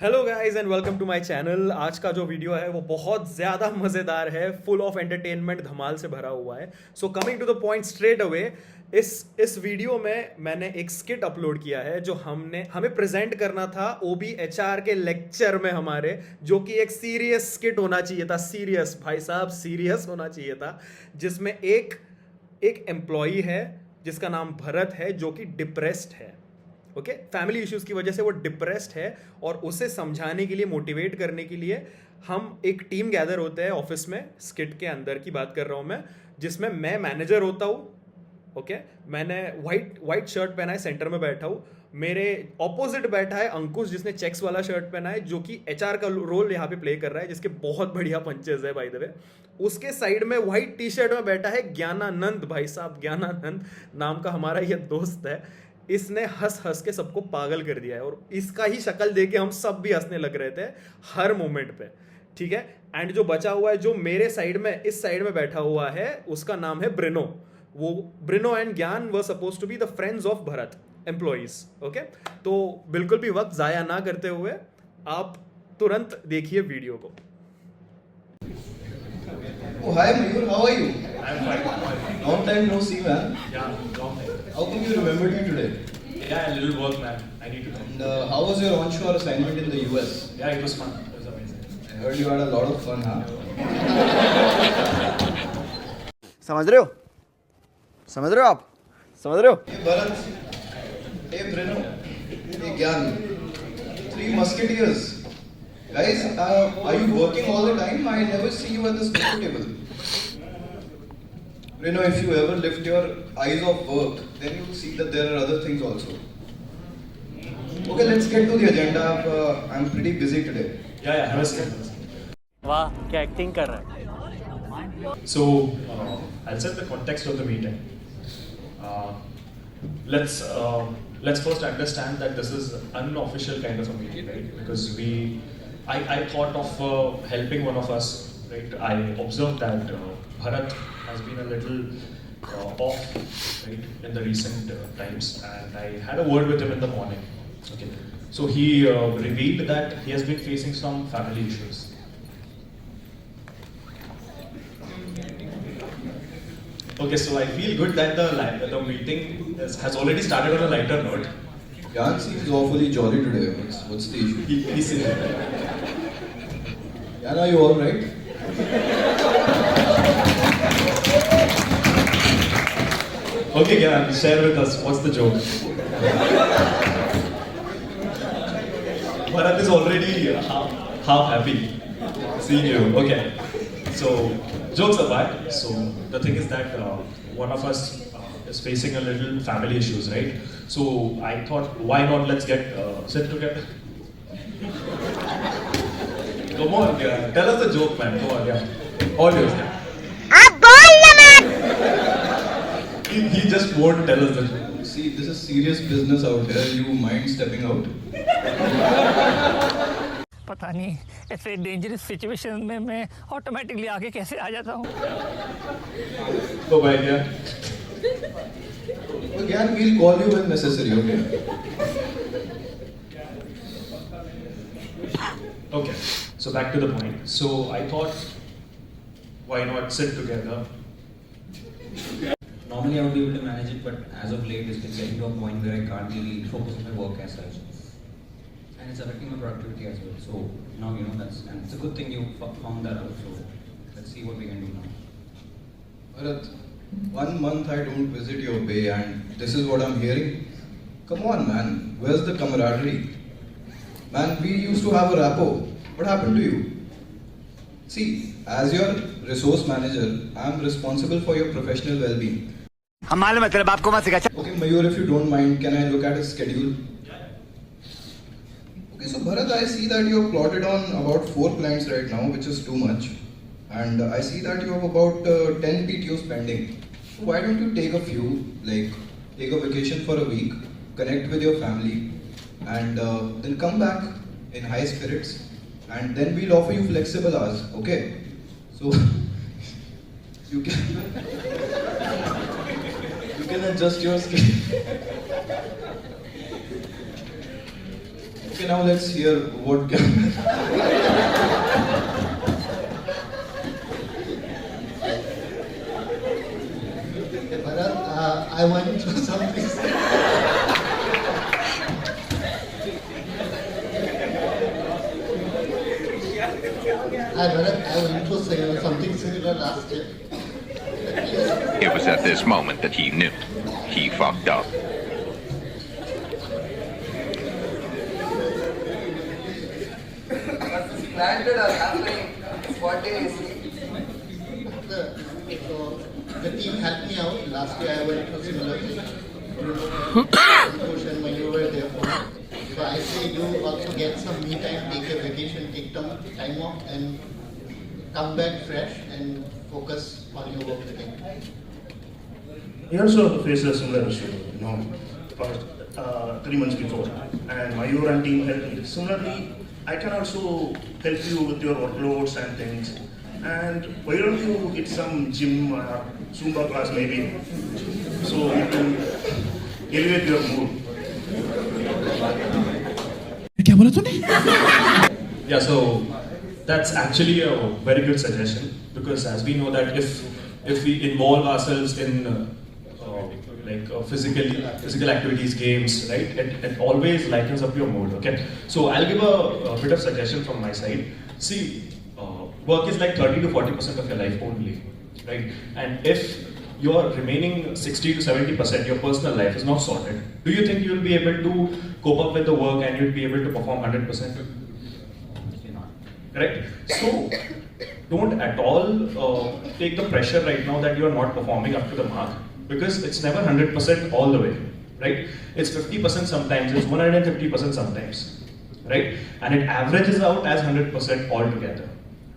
Hello guys and welcome to my channel. आज का जो वीडियो है वो बहुत ज़्यादा मज़ेदार है, फुल ऑफ एंटरटेनमेंट, धमाल से भरा हुआ है। So coming to the point straight away, इस वीडियो में मैंने एक स्किट अपलोड किया है जो हमें प्रेजेंट करना था ओबी एचआर के लेक्चर में हमारे, जो कि एक सीरियस स्किट होना चाहिए था। सीरियस भाई साहब, सीरियस होना चाहिए था, जिसमें एक एक एम्प्लॉई है जिसका नाम भरत है, जो कि डिप्रेस्ड है। ओके, फैमिली इश्यूज की वजह से वो डिप्रेस्ड है, और उसे समझाने के लिए, मोटिवेट करने के लिए हम एक टीम गैदर होते हैं ऑफिस में। स्किट के अंदर की बात कर रहा हूँ मैं, जिसमें मैं मैनेजर होता हूँ। ओके, मैंने वाइट वाइट शर्ट पहना है, सेंटर में बैठा हूँ। मेरे ऑपोजिट बैठा है अंकुश, जिसने चेक्स वाला शर्ट पहना है, जो कि एचआर का रोल यहाँ पे प्ले कर रहा है, जिसके बहुत बढ़िया पंचेज है बाय द वे। उसके साइड में व्हाइट टी शर्ट में बैठा है ज्ञानानंद भाई साहब। ज्ञानानंद नाम का हमारा ये दोस्त है। इसने हंस हंस के सबको पागल कर दिया है, और इसका ही शक्ल देख के हम सब भी हंसने लग रहे थे हर मोमेंट पे। ठीक है, एंड जो बचा हुआ है, जो मेरे साइड में, इस साइड में बैठा हुआ है, उसका नाम है ब्रिनो। वो Brino and Gyan were suppose to be the friends of Bharat, employees. Okay, तो बिल्कुल भी वक्त जाया ना करते हुए आप तुरंत देखिए वीडियो को। Oh, hi Mayur, how are you? I'm fine. Long time no see, man. Yeah, long time. How come you remembered me today? Yeah, a little work, man. I need to go. And how was your onshore assignment in the US? Yeah, it was fun. It was amazing. I heard you had a lot of fun, huh? समझ रहे हो? समझ रहे हो आप? समझ रहे हो? Hey Bharat, hey Breno, hey Gyan, three musketeers. Guys, are you working all the time? I never see you at the speaker table. Breno, if you ever lift your eyes off work, then you'll see that there are other things also. Okay, let's get to the agenda. I'm pretty busy today. Yeah, have a seat. वाह क्या acting कर रहा है। So, I'll set the context of the meeting. Uh, let's first understand that this is an unofficial kind of a meeting, right? Because I thought of helping one of us, right? I observed that Bharat has been a little off, right, in the recent times, and I had a word with him in the morning. Okay, so he revealed that he has been facing some family issues. Okay, so I feel good that the meeting has already started on a lighter note. Gyan seems awfully jolly today. What's the issue? He said, Gyan, are you alright? okay, Gyan, share with us what's the joke. Bharat is already half happy seeing you. Okay, so jokes apart. So the thing is that one of us is facing a little family issues, right? So I thought, why not let's get sit together. Come on, yeah. Tell us a joke, man. Come on, yeah. All yours, yeah. He just won't tell us the joke. See, this is serious business out here. You mind stepping out? पता नहीं ऐसे dangerous situation में मैं automatically आगे कैसे आ जाता हूँ। Go back, yeah. Again, we'll call you when necessary, okay? Okay, so back to the point. So I thought, why not sit together? Normally I would be able to manage it, but as of late it's been getting to a point where I can't really focus on my work as such. And it's affecting my productivity as well. So now and it's a good thing you found that out. So let's see what we can do now. Bharat, 1 month I don't visit your bay and this is what I'm hearing. Come on, man. Where's the camaraderie? Man, we used to have a rapport. What happened to you? See, as your resource manager, I'm responsible for your professional well-being. हम मालूम है तेरे बाप को मत सिखा। Okay, Mayur, if you don't mind, can I look at his schedule? Okay, so Bharat, I see that you have plotted on about 4 clients right now, which is too much. And I see that you have about 10 PTOs pending. So why don't you take a few, like take a vacation for a week, connect with your family, and then come back in high spirits, and then we'll offer you flexible hours, okay? So you can adjust your schedule. Okay, now let's hear what. Bharat, I went through something. Hi Bharat, I went through something similar last year. It was at this moment that he knew he fucked up. Planted or happening spontaneously. The team helped me out. Last year I went through similar thing. Ankush and Mayur were there for me. So I say you also get some me time, take a vacation, take time off and come back fresh and focus on your work again. He also faced a similar issue, about 3 months before. And Mayur and team helped me. Similarly, I can also help you with your workloads and things. And why don't you hit some gym or Zumba class maybe, so you can elevate your mood. Yeah, so that's actually a very good suggestion, because as we know that if we involve ourselves in physical activities, games, right, it always lightens up your mood. Okay, so I'll give a bit of suggestion from my side. See, work is like 30 to 40% of your life only, right? And if your remaining 60 to 70%, your personal life is not sorted, do you think you will be able to cope up with the work and you'll be able to perform 100%? Correct? So, don't at all take the pressure right now that you are not performing up to the mark, because it's never 100% all the way, right? It's 50% sometimes, it's 150% sometimes, right? And it averages out as 100% altogether.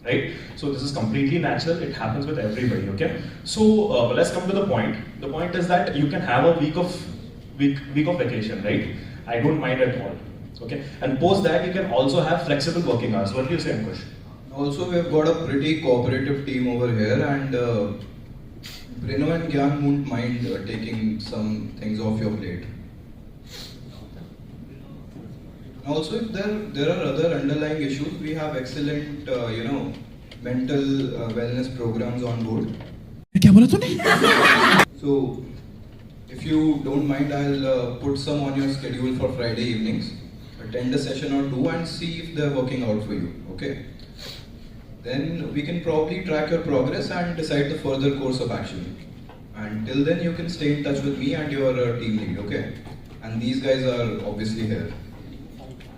Right? So this is completely natural. It happens with everybody. Okay. So let's come to the point. The point is that you can have a week of vacation, right? I don't mind at all. Okay. And post that you can also have flexible working hours. What do you say, Ankush? Also, we've got a pretty cooperative team over here, and Brino and Gyan won't mind taking some things off your plate. Also, if there are other underlying issues, we have excellent, mental wellness programs on board. So, if you don't mind, I'll put some on your schedule for Friday evenings. Attend a session or two and see if they're working out for you. Okay. Then we can probably track your progress and decide the further course of action. And till then, you can stay in touch with me and your team lead. Okay. And these guys are obviously here.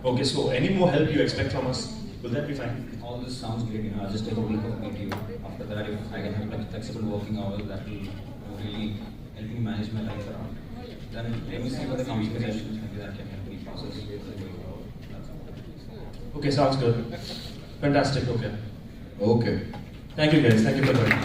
Okay, so any more help you expect from us? Will that be fine? All this sounds great, I'll just take a week of PTO. After that, if I can have like flexible working hours, that will really help me manage my life around. Then let me see what the counseling sessions, maybe that can help me process. Okay, sounds good. Fantastic, okay. Okay. Thank you guys, thank you for joining.